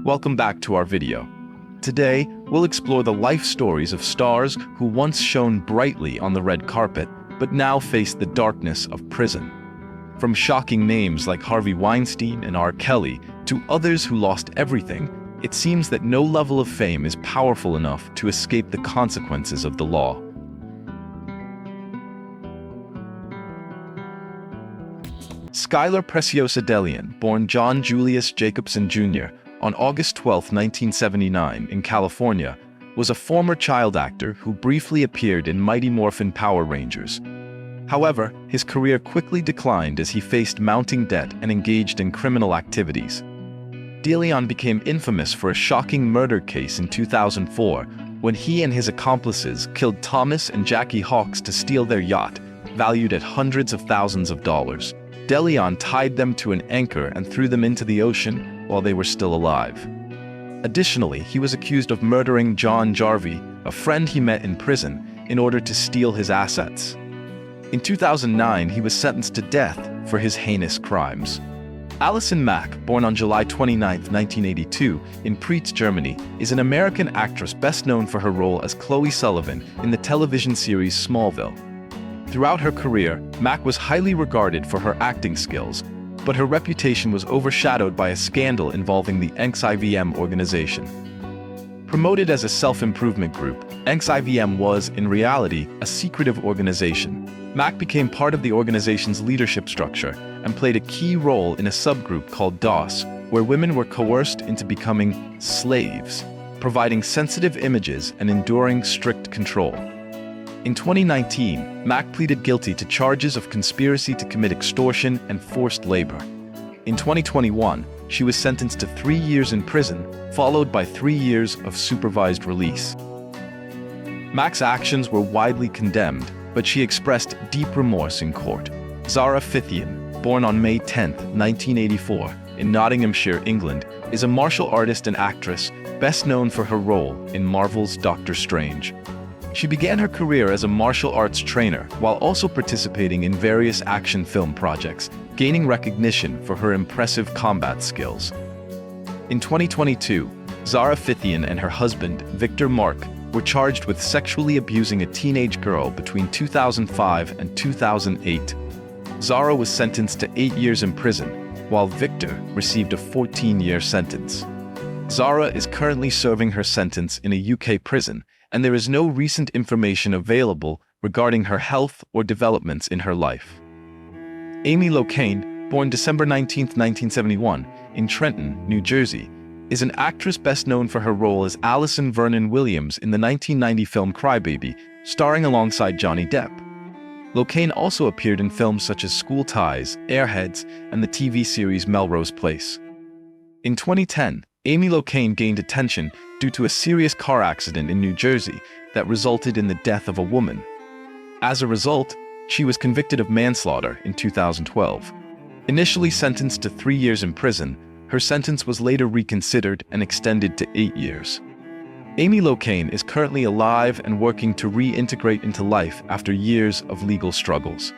welcome back to our video. Today, we'll explore the life stories of stars who once shone brightly on the red carpet, but now face the darkness of prison. From shocking names like Harvey Weinstein and R. Kelly to others who lost everything, it seems that no level of fame is powerful enough to escape the consequences of the law. Skylar Preciosa DeLeon, born John Julius Jacobson Jr. on August 12, 1979 in California, was a former child actor who briefly appeared in Mighty Morphin Power Rangers. However, his career quickly declined as he faced mounting debt and engaged in criminal activities. DeLeon became infamous for a shocking murder case in 2004 when he and his accomplices killed Thomas and Jackie Hawks to steal their yacht, valued at hundreds of thousands of dollars. DeLeon tied them to an anchor and threw them into the ocean while they were still alive. Additionally, he was accused of murdering John Jarvie, a friend he met in prison, in order to steal his assets. In 2009, he was sentenced to death for his heinous crimes. Alison Mack, born on July 29, 1982, in Preetz, Germany, is an American actress best known for her role as Chloe Sullivan in the television series Smallville. Throughout her career, Mack was highly regarded for her acting skills, but her reputation was overshadowed by a scandal involving the IMDb organization. Promoted as a self-improvement group, IMDb was, in reality, a secretive organization. Mack became part of the organization's leadership structure and played a key role in a subgroup called DOS, where women were coerced into becoming slaves, providing sensitive images and enduring strict control. In 2019, Mack pleaded guilty to charges of conspiracy to commit extortion and forced labor. In 2021, she was sentenced to 3 years in prison, followed by 3 years of supervised release. Mack's actions were widely condemned, but she expressed deep remorse in court. Zara Fithian, born on May 10, 1984, in Nottinghamshire, England, is a martial artist and actress best known for her role in Marvel's Doctor Strange. She began her career as a martial arts trainer while also participating in various action film projects, gaining recognition for her impressive combat skills. In 2022, Zara Fithian and her husband, Victor Mark, were charged with sexually abusing a teenage girl between 2005 and 2008. Zara was sentenced to 8 years in prison, while Victor received a 14-year sentence. Zara is currently serving her sentence in a UK prison, and there is no recent information available regarding her health or developments in her life. Amy Locane, born December 19, 1971, in Trenton, New Jersey, is an actress best known for her role as Allison Vernon Williams in the 1990 film Crybaby, starring alongside Johnny Depp. Locane also appeared in films such as School Ties, Airheads, and the TV series Melrose Place. In 2010, Amy Locane gained attention due to a serious car accident in New Jersey that resulted in the death of a woman. As a result, she was convicted of manslaughter in 2012. Initially sentenced to 3 years in prison, her sentence was later reconsidered and extended to 8 years. Amy Locane is currently alive and working to reintegrate into life after years of legal struggles.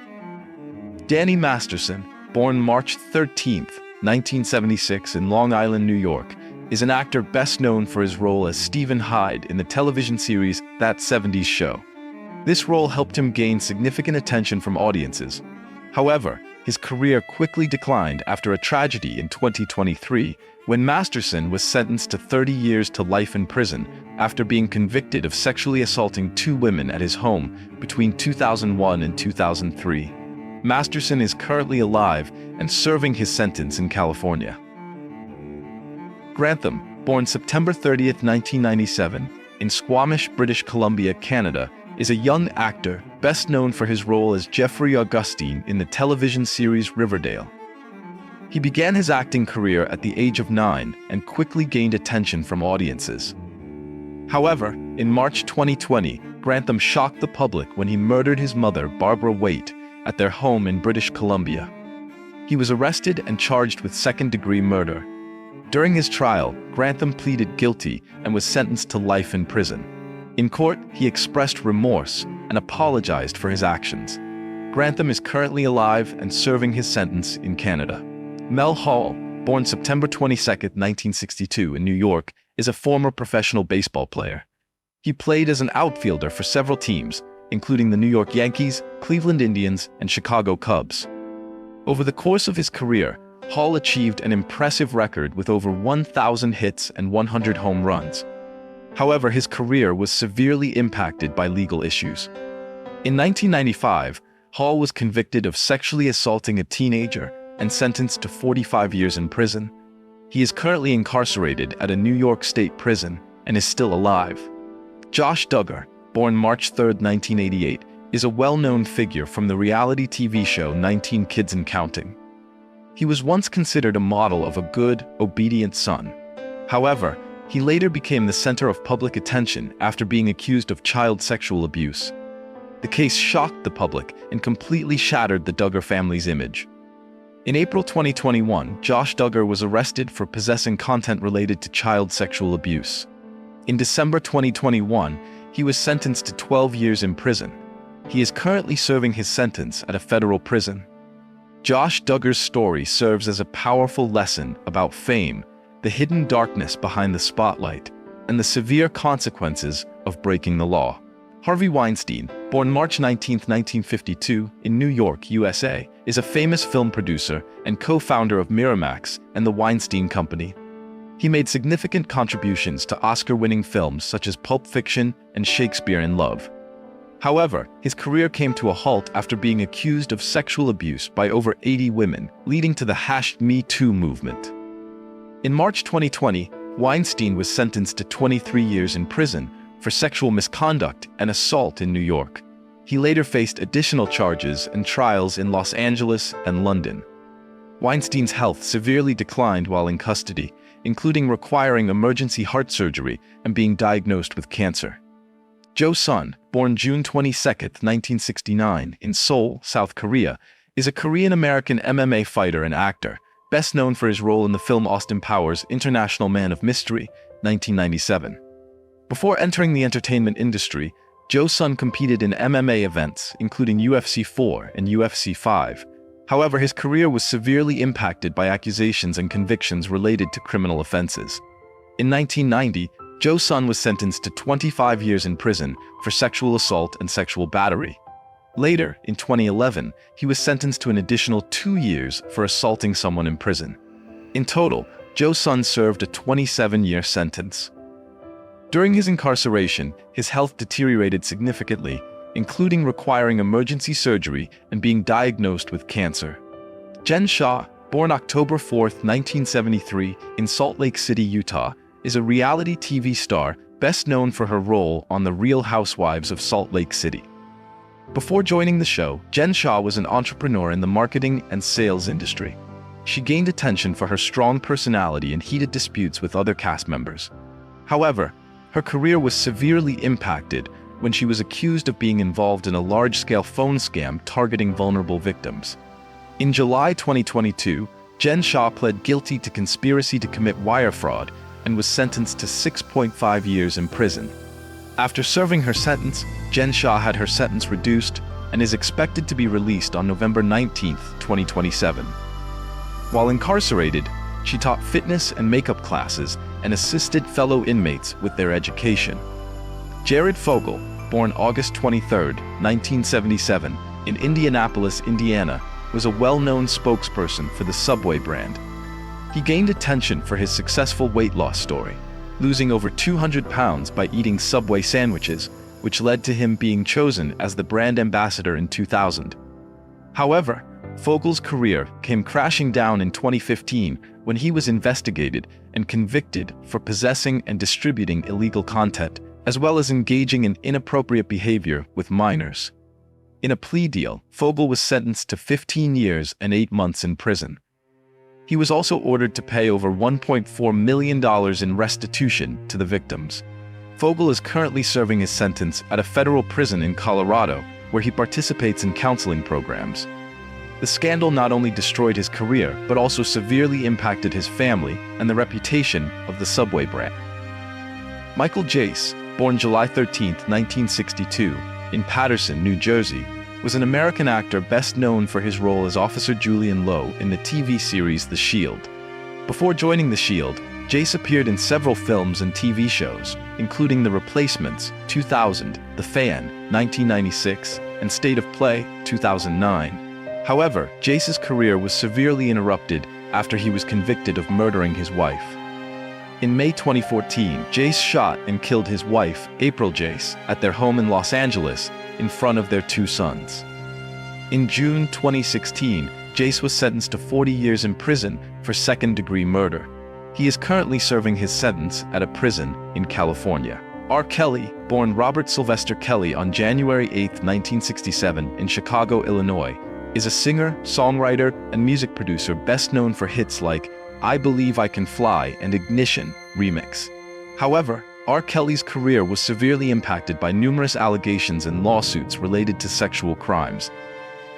Danny Masterson, born March 13, 1976 in Long Island, New York, is an actor best known for his role as Stephen Hyde in the television series That 70s Show. This role helped him gain significant attention from audiences. However, his career quickly declined after a tragedy in 2023 when Masterson was sentenced to 30 years to life in prison after being convicted of sexually assaulting 2 women at his home between 2001 and 2003. Masterson is currently alive and serving his sentence in California. Grantham, born September 30, 1997, in Squamish, British Columbia, Canada, is a young actor best known for his role as Jeffrey Augustine in the television series Riverdale. He began his acting career at the age of 9 and quickly gained attention from audiences. However, in March 2020, Grantham shocked the public when he murdered his mother, Barbara Waite, at their home in British Columbia. He was arrested and charged with second-degree murder. During his trial, Grantham pleaded guilty and was sentenced to life in prison. In court, he expressed remorse and apologized for his actions. Grantham is currently alive and serving his sentence in Canada. Mel Hall, born September 22, 1962 in New York, is a former professional baseball player. He played as an outfielder for several teams, including the New York Yankees, Cleveland Indians, and Chicago Cubs. Over the course of his career, Hall achieved an impressive record with over 1,000 hits and 100 home runs. However, his career was severely impacted by legal issues. In 1995, Hall was convicted of sexually assaulting a teenager and sentenced to 45 years in prison. He is currently incarcerated at a New York State prison and is still alive. Josh Duggar, born March 3, 1988, is a well-known figure from the reality TV show 19 Kids and Counting. He was once considered a model of a good, obedient son. However, he later became the center of public attention after being accused of child sexual abuse. The case shocked the public and completely shattered the Duggar family's image. In April 2021, Josh Duggar was arrested for possessing content related to child sexual abuse. In December 2021, he was sentenced to 12 years in prison. He is currently serving his sentence at a federal prison. Josh Duggar's story serves as a powerful lesson about fame, the hidden darkness behind the spotlight, and the severe consequences of breaking the law. Harvey Weinstein, born March 19, 1952, in New York, USA, is a famous film producer and co-founder of Miramax and the Weinstein Company. He made significant contributions to Oscar-winning films such as Pulp Fiction and Shakespeare in Love. However, his career came to a halt after being accused of sexual abuse by over 80 women, leading to the #Me Too movement. In March 2020, Weinstein was sentenced to 23 years in prison for sexual misconduct and assault in New York. He later faced additional charges and trials in Los Angeles and London. Weinstein's health severely declined while in custody, including requiring emergency heart surgery and being diagnosed with cancer. Jo Sun, born June 22, 1969, in Seoul, South Korea, is a Korean-American MMA fighter and actor, best known for his role in the film Austin Powers' International Man of Mystery, 1997. Before entering the entertainment industry, Jo Sun competed in MMA events, including UFC 4 and UFC 5. However, his career was severely impacted by accusations and convictions related to criminal offenses. In 1990, Jo Sun was sentenced to 25 years in prison for sexual assault and sexual battery. Later, in 2011, he was sentenced to an additional 2 years for assaulting someone in prison. In total, Jo Sun served a 27-year sentence. During his incarceration, his health deteriorated significantly, including requiring emergency surgery and being diagnosed with cancer. Jen Shah, born October 4, 1973, in Salt Lake City, Utah, is a reality TV star best known for her role on The Real Housewives of Salt Lake City. Before joining the show, Jen Shah was an entrepreneur in the marketing and sales industry. She gained attention for her strong personality and heated disputes with other cast members. However, her career was severely impacted when she was accused of being involved in a large-scale phone scam targeting vulnerable victims. In July 2022, Jen Shah pled guilty to conspiracy to commit wire fraud and was sentenced to 6.5 years in prison. After serving her sentence, Jen Shah had her sentence reduced and is expected to be released on November 19, 2027. While incarcerated, she taught fitness and makeup classes and assisted fellow inmates with their education. Jared Fogle, born August 23, 1977, in Indianapolis, Indiana, was a well-known spokesperson for the Subway brand. He gained attention for his successful weight loss story, losing over 200 pounds by eating Subway sandwiches, which led to him being chosen as the brand ambassador in 2000. However, Fogle's career came crashing down in 2015 when he was investigated and convicted for possessing and distributing illegal content, as well as engaging in inappropriate behavior with minors. In a plea deal, Fogle was sentenced to 15 years and 8 months in prison. He was also ordered to pay over $1.4 million in restitution to the victims. Fogle is currently serving his sentence at a federal prison in Colorado, where he participates in counseling programs. The scandal not only destroyed his career, but also severely impacted his family and the reputation of the Subway brand. Michael Jace, born July 13, 1962, in Paterson, New Jersey, was an American actor best known for his role as Officer Julian Lowe in the TV series The Shield. Before joining The Shield, Jace appeared in several films and TV shows, including The Replacements, 2000, The Fan, 1996, and State of Play, 2009. However, Jace's career was severely interrupted after he was convicted of murdering his wife. In May 2014, Jace shot and killed his wife, April Jace, at their home in Los Angeles in front of their 2 sons. In June 2016, Jace was sentenced to 40 years in prison for second-degree murder. He is currently serving his sentence at a prison in California. R. Kelly, born Robert Sylvester Kelly on January 8, 1967, in Chicago, Illinois, is a singer, songwriter, and music producer best known for hits like I Believe I Can Fly and Ignition remix. However, R. Kelly's career was severely impacted by numerous allegations and lawsuits related to sexual crimes.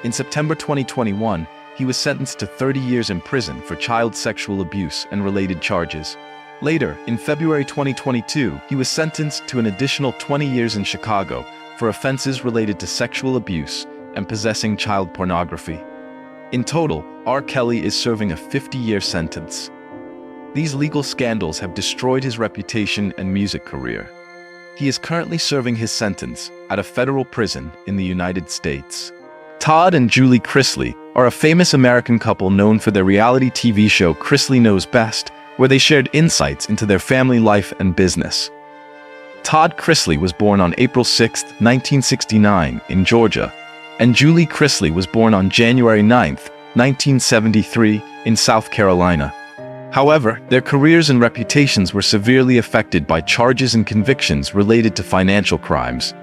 In September 2021, he was sentenced to 30 years in prison for child sexual abuse and related charges. Later, in February 2022, he was sentenced to an additional 20 years in Chicago for offenses related to sexual abuse and possessing child pornography. In total, R. Kelly is serving a 50-year sentence. These legal scandals have destroyed his reputation and music career. He is currently serving his sentence at a federal prison in the United States. Todd and Julie Chrisley are a famous American couple known for their reality TV show Chrisley Knows Best, where they shared insights into their family life and business. Todd Chrisley was born on April 6, 1969, in Georgia, and Julie Chrisley was born on January 9, 1973, in South Carolina. However, their careers and reputations were severely affected by charges and convictions related to financial crimes.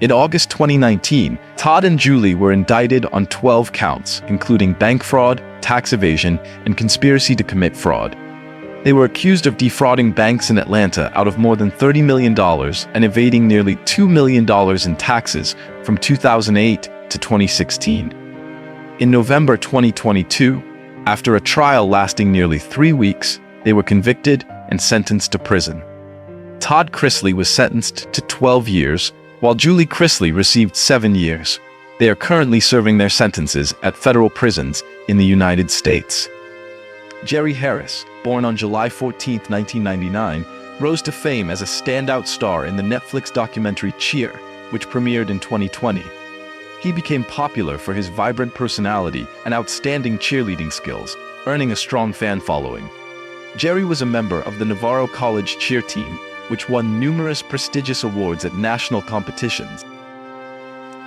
In August 2019, Todd and Julie were indicted on 12 counts, including bank fraud, tax evasion, and conspiracy to commit fraud. They were accused of defrauding banks in Atlanta out of more than $30 million and evading nearly $2 million in taxes from 2008 to 2016. In November 2022, after a trial lasting nearly 3 weeks, they were convicted and sentenced to prison. Todd Chrisley was sentenced to 12 years, while Julie Chrisley received 7 years. They are currently serving their sentences at federal prisons in the United States. Jerry Harris, born on July 14, 1999, rose to fame as a standout star in the Netflix documentary Cheer, which premiered in 2020. He became popular for his vibrant personality and outstanding cheerleading skills, earning a strong fan following. Jerry was a member of the Navarro College cheer team, which won numerous prestigious awards at national competitions.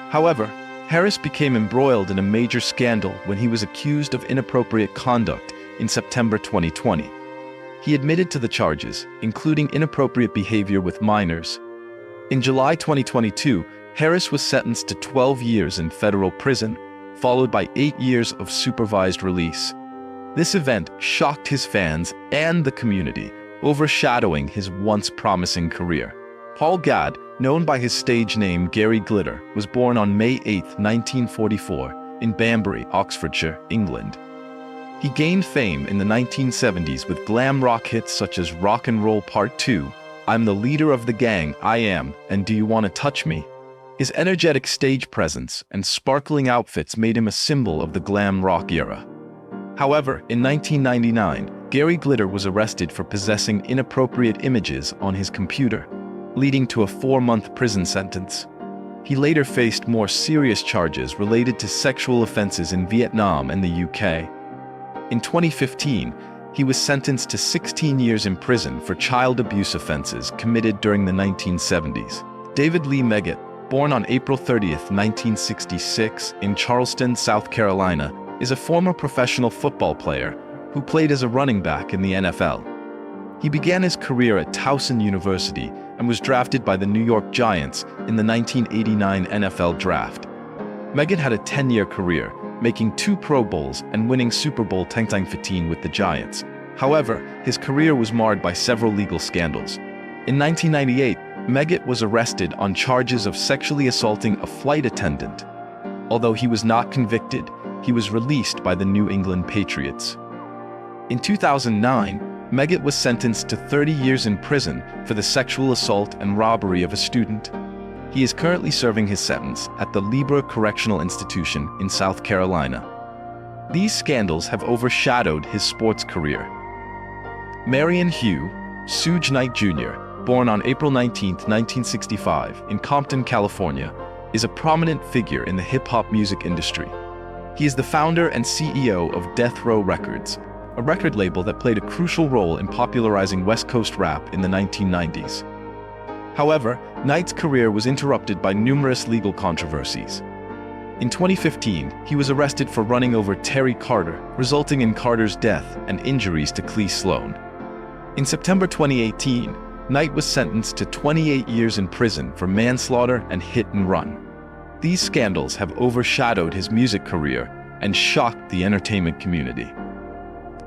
However, Harris became embroiled in a major scandal when he was accused of inappropriate conduct in September 2020. He admitted to the charges, including inappropriate behavior with minors. In July 2022, Harris was sentenced to 12 years in federal prison, followed by 8 years of supervised release. This event shocked his fans and the community, overshadowing his once promising career. Paul Gadd, known by his stage name Gary Glitter, was born on May 8, 1944, in Banbury, Oxfordshire, England. He gained fame in the 1970s with glam rock hits such as Rock and Roll Part 2, I'm the Leader of the Gang, I Am, and Do You Want to Touch Me? His energetic stage presence and sparkling outfits made him a symbol of the glam rock era. However, in 1999, Gary Glitter was arrested for possessing inappropriate images on his computer, leading to a 4-month prison sentence. He later faced more serious charges related to sexual offenses in Vietnam and the UK. In 2015, he was sentenced to 16 years in prison for child abuse offenses committed during the 1970s. David Lee Meggett, born on April 30, 1966, in Charleston, South Carolina, is a former professional football player who played as a running back in the NFL. He began his career at Towson University and was drafted by the New York Giants in the 1989 NFL Draft. Meggett had a 10-year career, making 2 Pro Bowls and winning Super Bowl 15 with the Giants. However, his career was marred by several legal scandals. In 1998, Meggett was arrested on charges of sexually assaulting a flight attendant. Although he was not convicted, he was released by the New England Patriots. In 2009, Meggett was sentenced to 30 years in prison for the sexual assault and robbery of a student. He is currently serving his sentence at the Libra Correctional Institution in South Carolina. These scandals have overshadowed his sports career. Marion Hugh, Suge Knight Jr., born on April 19, 1965, in Compton, California, is a prominent figure in the hip-hop music industry. He is the founder and CEO of Death Row Records, a record label that played a crucial role in popularizing West Coast rap in the 1990s. However, Knight's career was interrupted by numerous legal controversies. In 2015, he was arrested for running over Terry Carter, resulting in Carter's death and injuries to Clee Sloan. In September 2018, Knight was sentenced to 28 years in prison for manslaughter and hit and run. These scandals have overshadowed his music career and shocked the entertainment community.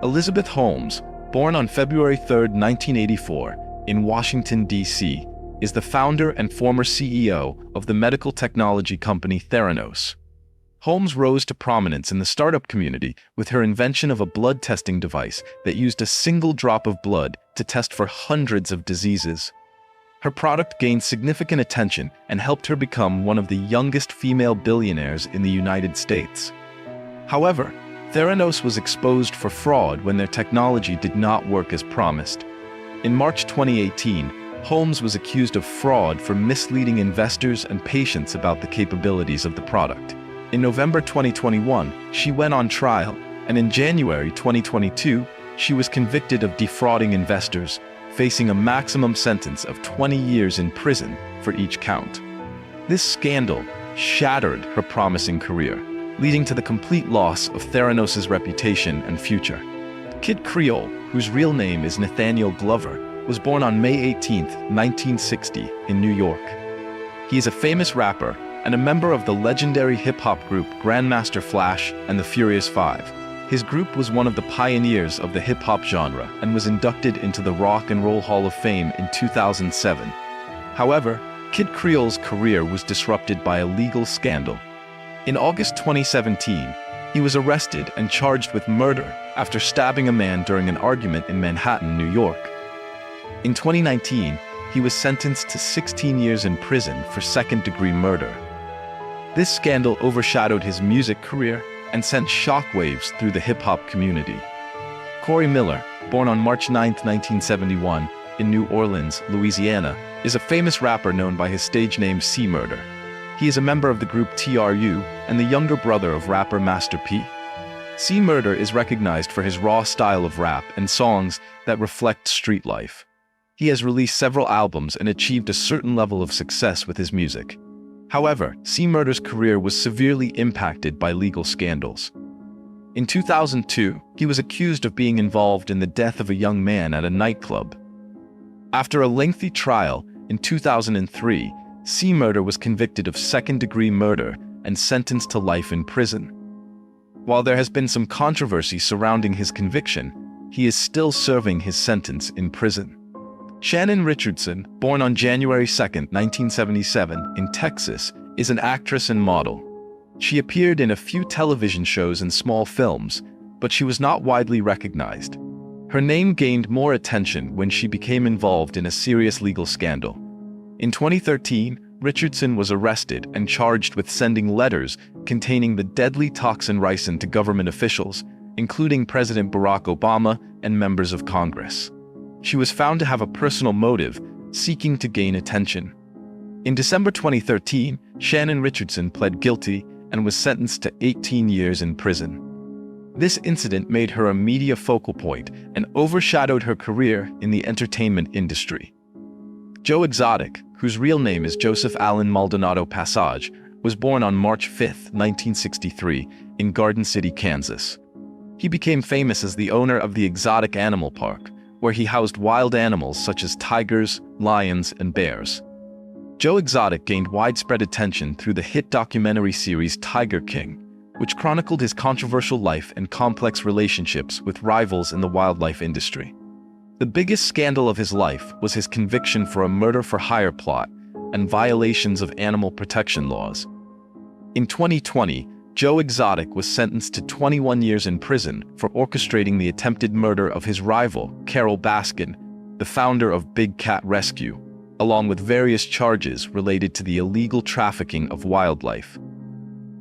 Elizabeth Holmes, born on February 3, 1984, in Washington, D.C., is the founder and former CEO of the medical technology company Theranos. Holmes rose to prominence in the startup community with her invention of a blood testing device that used a single drop of blood to test for hundreds of diseases. Her product gained significant attention and helped her become one of the youngest female billionaires in the United States. However, Theranos was exposed for fraud when their technology did not work as promised. In March 2018, Holmes was accused of fraud for misleading investors and patients about the capabilities of the product. In November 2021, she went on trial, and in January 2022, she was convicted of defrauding investors, facing a maximum sentence of 20 years in prison for each count. This scandal shattered her promising career, leading to the complete loss of Theranos' reputation and future. Kid Creole, whose real name is Nathaniel Glover, was born on May 18, 1960, in New York. He is a famous rapper and a member of the legendary hip-hop group Grandmaster Flash and the Furious Five. His group was one of the pioneers of the hip-hop genre and was inducted into the Rock and Roll Hall of Fame in 2007. However, Kid Creole's career was disrupted by a legal scandal. In August 2017, he was arrested and charged with murder after stabbing a man during an argument in Manhattan, New York. In 2019, he was sentenced to 16 years in prison for second-degree murder. This scandal overshadowed his music career and sent shockwaves through the hip-hop community. Corey Miller, born on March 9, 1971, in New Orleans, Louisiana, is a famous rapper known by his stage name C-Murder. He is a member of the group TRU and the younger brother of rapper Master P. C-Murder is recognized for his raw style of rap and songs that reflect street life. He has released several albums and achieved a certain level of success with his music. However, C-Murder's career was severely impacted by legal scandals. In 2002, he was accused of being involved in the death of a young man at a nightclub. After a lengthy trial, in 2003, C-Murder was convicted of second-degree murder and sentenced to life in prison. While there has been some controversy surrounding his conviction, he is still serving his sentence in prison. Shannon Richardson, born on January 2, 1977, in Texas, is an actress and model. She appeared in a few television shows and small films, but she was not widely recognized. Her name gained more attention when she became involved in a serious legal scandal. In 2013, Richardson was arrested and charged with sending letters containing the deadly toxin ricin to government officials, including President Barack Obama and members of Congress. She was found to have a personal motive, seeking to gain attention. In December 2013, Shannon Richardson pled guilty and was sentenced to 18 years in prison. This incident made her a media focal point and overshadowed her career in the entertainment industry. Joe Exotic, whose real name is Joseph Allen Maldonado Passage, was born on March 5, 1963, in Garden City, Kansas. He became famous as the owner of the Exotic Animal Park, where he housed wild animals such as tigers, lions, and bears. Joe Exotic gained widespread attention through the hit documentary series Tiger King, which chronicled his controversial life and complex relationships with rivals in the wildlife industry. The biggest scandal of his life was his conviction for a murder-for-hire plot and violations of animal protection laws. In 2020, Joe Exotic was sentenced to 21 years in prison for orchestrating the attempted murder of his rival, Carol Baskin, the founder of Big Cat Rescue, along with various charges related to the illegal trafficking of wildlife.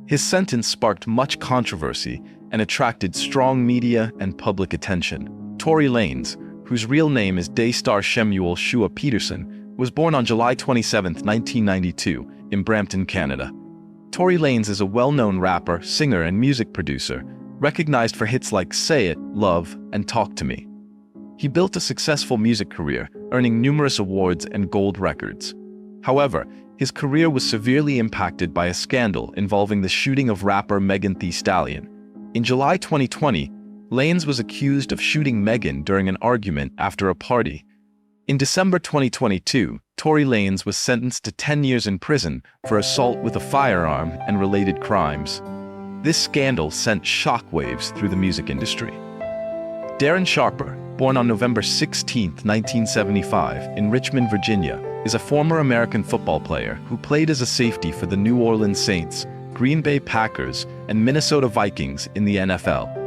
His sentence sparked much controversy and attracted strong media and public attention. Tory Lanez, whose real name is Daystar Shemuel Shua Peterson, was born on July 27, 1992, in Brampton, Canada. Tory Lanez is a well-known rapper, singer, and music producer, recognized for hits like Say It, Love, and Talk to Me. He built a successful music career, earning numerous awards and gold records. However, his career was severely impacted by a scandal involving the shooting of rapper Megan Thee Stallion. In July 2020, Lanez was accused of shooting Megan during an argument after a party. In December 2022, Tory Lanez was sentenced to 10 years in prison for assault with a firearm and related crimes. This scandal sent shockwaves through the music industry. Darren Sharper, born on November 16, 1975, in Richmond, Virginia, is a former American football player who played as a safety for the New Orleans Saints, Green Bay Packers, and Minnesota Vikings in the NFL.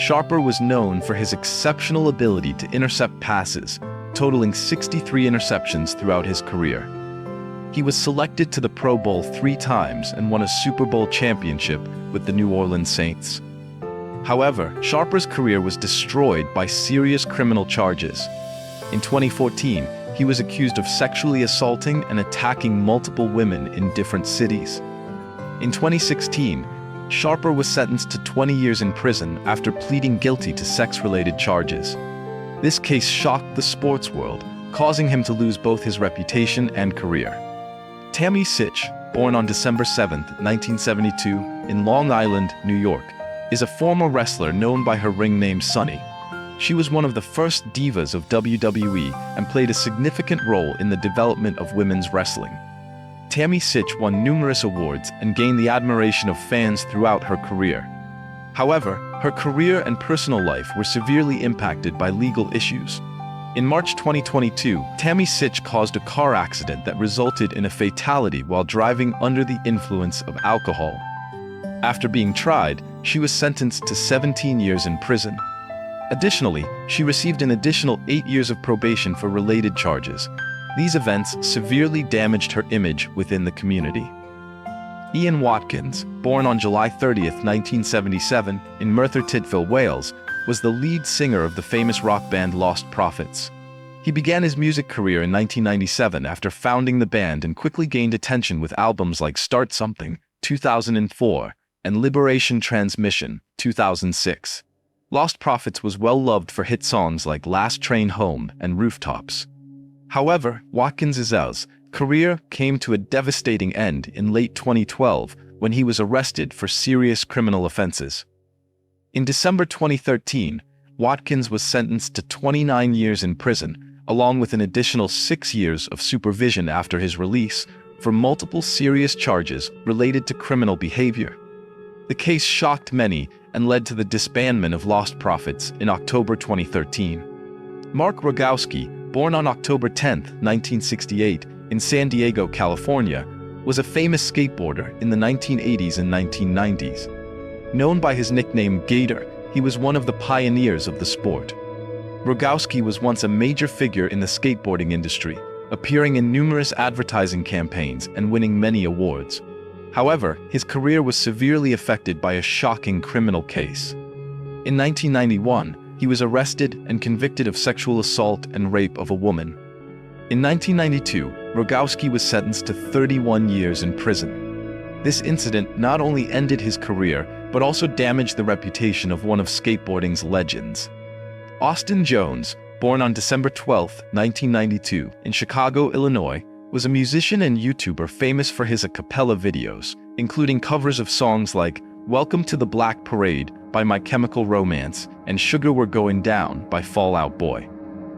Sharper was known for his exceptional ability to intercept passes, totaling 63 interceptions throughout his career. He was selected to the Pro Bowl 3 times and won a Super Bowl championship with the New Orleans Saints. However, Sharper's career was destroyed by serious criminal charges. In 2014, he was accused of sexually assaulting and attacking multiple women in different cities. In 2016, Sharper was sentenced to 20 years in prison after pleading guilty to sex-related charges. This case shocked the sports world, causing him to lose both his reputation and career. Tammy Sitch, born on December 7, 1972, in Long Island, New York, is a former wrestler known by her ring name Sunny. She was one of the first divas of WWE and played a significant role in the development of women's wrestling. Tammy Sitch won numerous awards and gained the admiration of fans throughout her career. However, her career and personal life were severely impacted by legal issues. In March 2022, Tammy Sitch caused a car accident that resulted in a fatality while driving under the influence of alcohol. After being tried, she was sentenced to 17 years in prison. Additionally, she received an additional 8 years of probation for related charges. These events severely damaged her image within the community. Ian Watkins, born on July 30, 1977, in Merthyr Tydfil, Wales, was the lead singer of the famous rock band Lost Prophets. He began his music career in 1997 after founding the band and quickly gained attention with albums like Start Something, 2004, and Liberation Transmission, 2006. Lost Prophets was well loved for hit songs like Last Train Home and Rooftops. However, Watkins' career came to a devastating end in late 2012 when he was arrested for serious criminal offenses. In December 2013, Watkins was sentenced to 29 years in prison, along with an additional 6 years of supervision after his release, for multiple serious charges related to criminal behavior. The case shocked many and led to the disbandment of Lost Prophets in October 2013. Mark Rogowski, born on October 10, 1968, in San Diego, California, was a famous skateboarder in the 1980s and 1990s. Known by his nickname Gator, he was one of the pioneers of the sport. Rogowski was once a major figure in the skateboarding industry, appearing in numerous advertising campaigns and winning many awards. However, his career was severely affected by a shocking criminal case. In 1991, he was arrested and convicted of sexual assault and rape of a woman. In 1992, Rogowski was sentenced to 31 years in prison. This incident not only ended his career, but also damaged the reputation of one of skateboarding's legends. Austin Jones, born on December 12, 1992, in Chicago, Illinois, was a musician and YouTuber famous for his a cappella videos, including covers of songs like Welcome to the Black Parade by My Chemical Romance and Sugar We're Going Down by Fall Out Boy.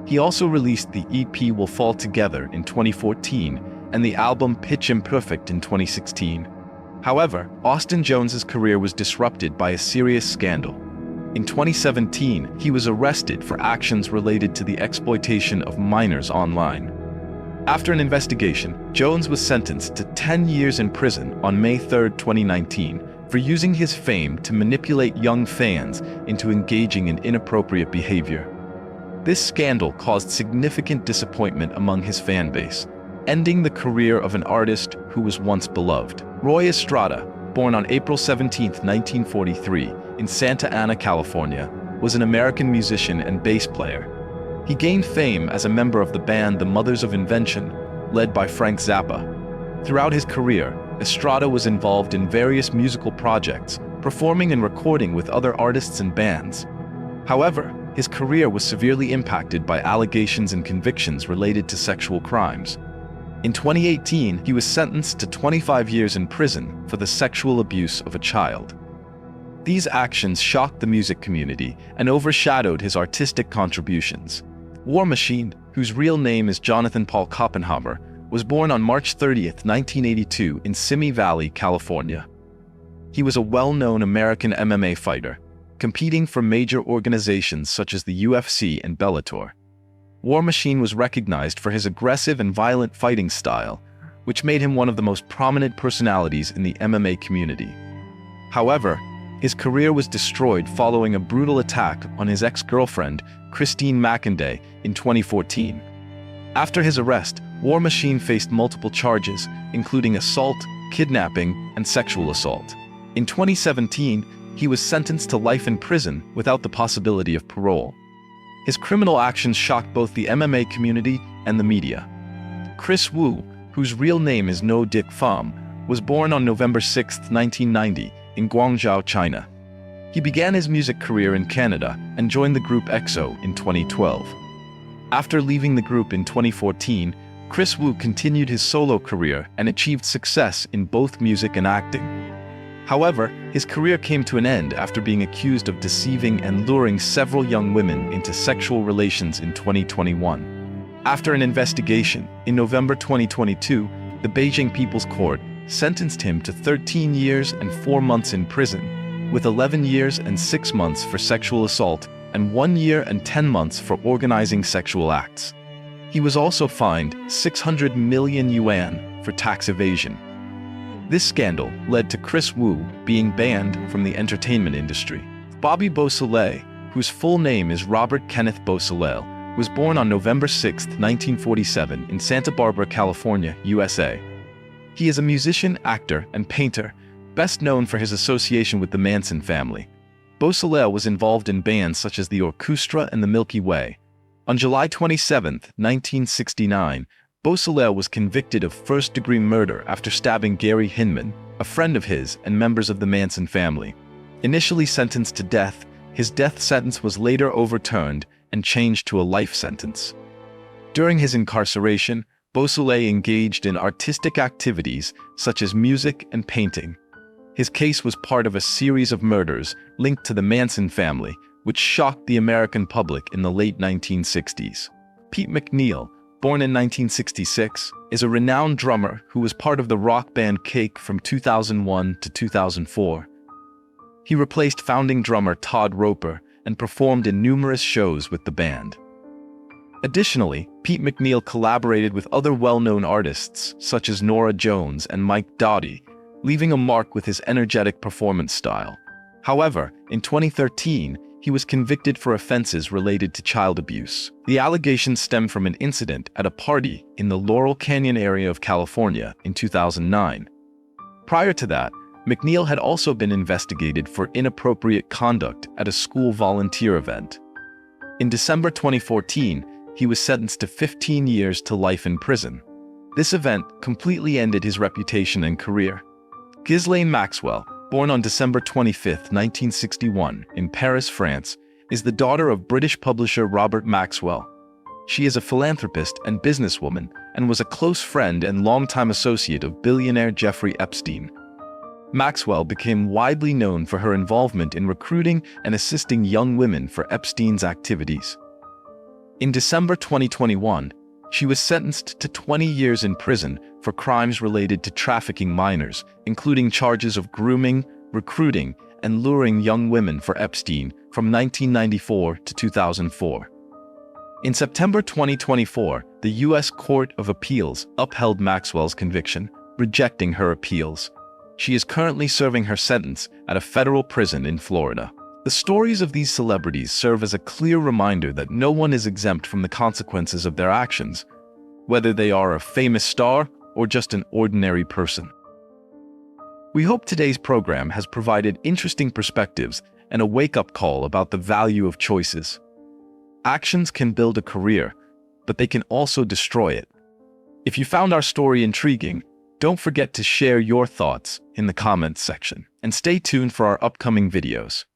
He also released the EP We'll Fall Together in 2014 and the album Pitch Imperfect in 2016. However, Austin Jones's career was disrupted by a serious scandal. In 2017, he was arrested for actions related to the exploitation of minors online. After an investigation, Jones was sentenced to 10 years in prison on May 3, 2019, for using his fame to manipulate young fans into engaging in inappropriate behavior. This scandal caused significant disappointment among his fan base, ending the career of an artist who was once beloved. Roy Estrada, born on April 17, 1943, in Santa Ana, California, was an American musician and bass player. He gained fame as a member of the band The Mothers of Invention, led by Frank Zappa. Throughout his career, Estrada was involved in various musical projects, performing and recording with other artists and bands. However, his career was severely impacted by allegations and convictions related to sexual crimes. In 2018, he was sentenced to 25 years in prison for the sexual abuse of a child. These actions shocked the music community and overshadowed his artistic contributions. War Machine, whose real name is Jonathan Paul Koppenhammer, was born on March 30, 1982 in Simi Valley, California. He was a well-known American MMA fighter, competing for major organizations such as the UFC and Bellator. War Machine was recognized for his aggressive and violent fighting style, which made him one of the most prominent personalities in the MMA community. However, his career was destroyed following a brutal attack on his ex-girlfriend, Christine McInday, in 2014. After his arrest, War Machine faced multiple charges, including assault, kidnapping, and sexual assault. In 2017, he was sentenced to life in prison without the possibility of parole. His criminal actions shocked both the MMA community and the media. Chris Wu, whose real name is No Dick Pham, was born on November 6, 1990, in Guangzhou, China. He began his music career in Canada and joined the group EXO in 2012. After leaving the group in 2014, Chris Wu continued his solo career and achieved success in both music and acting. However, his career came to an end after being accused of deceiving and luring several young women into sexual relations in 2021. After an investigation, in November 2022, the Beijing People's Court sentenced him to 13 years and 4 months in prison, with 11 years and 6 months for sexual assault and 1 year and 10 months for organizing sexual acts. He was also fined 600 million yuan for tax evasion. This scandal led to Chris Wu being banned from the entertainment industry. Bobby Beausoleil, whose full name is Robert Kenneth Beausoleil, was born on November 6, 1947 in Santa Barbara, California, USA. He is a musician, actor, and painter, best known for his association with the Manson family. Beausoleil was involved in bands such as the Orchestra and the Milky Way. On July 27, 1969, Beausoleil was convicted of first-degree murder after stabbing Gary Hinman, a friend of his and members of the Manson family. Initially sentenced to death, his death sentence was later overturned and changed to a life sentence. During his incarceration, Beausoleil engaged in artistic activities such as music and painting. His case was part of a series of murders linked to the Manson family, which shocked the American public in the late 1960s. Pete McNeil, born in 1966, is a renowned drummer who was part of the rock band Cake from 2001 to 2004. He replaced founding drummer Todd Roper and performed in numerous shows with the band. Additionally, Pete McNeil collaborated with other well-known artists such as Norah Jones and Mike Doughty, leaving a mark with his energetic performance style. However, in 2013, he was convicted for offenses related to child abuse. The allegations stem from an incident at a party in the Laurel Canyon area of California in 2009. Prior to that, McNeil had also been investigated for inappropriate conduct at a school volunteer event. In December 2014, he was sentenced to 15 years to life in prison. This event completely ended his reputation and career. Ghislaine Maxwell, born on December 25, 1961, in Paris, France, is the daughter of British publisher Robert Maxwell. She is a philanthropist and businesswoman and was a close friend and longtime associate of billionaire Jeffrey Epstein. Maxwell became widely known for her involvement in recruiting and assisting young women for Epstein's activities. In December 2021, she was sentenced to 20 years in prison for crimes related to trafficking minors, including charges of grooming, recruiting, and luring young women for Epstein from 1994 to 2004. In September 2024, the U.S. Court of Appeals upheld Maxwell's conviction, rejecting her appeals. She is currently serving her sentence at a federal prison in Florida. The stories of these celebrities serve as a clear reminder that no one is exempt from the consequences of their actions, whether they are a famous star or just an ordinary person. We hope today's program has provided interesting perspectives and a wake-up call about the value of choices. Actions can build a career, but they can also destroy it. If you found our story intriguing, don't forget to share your thoughts in the comments section and stay tuned for our upcoming videos.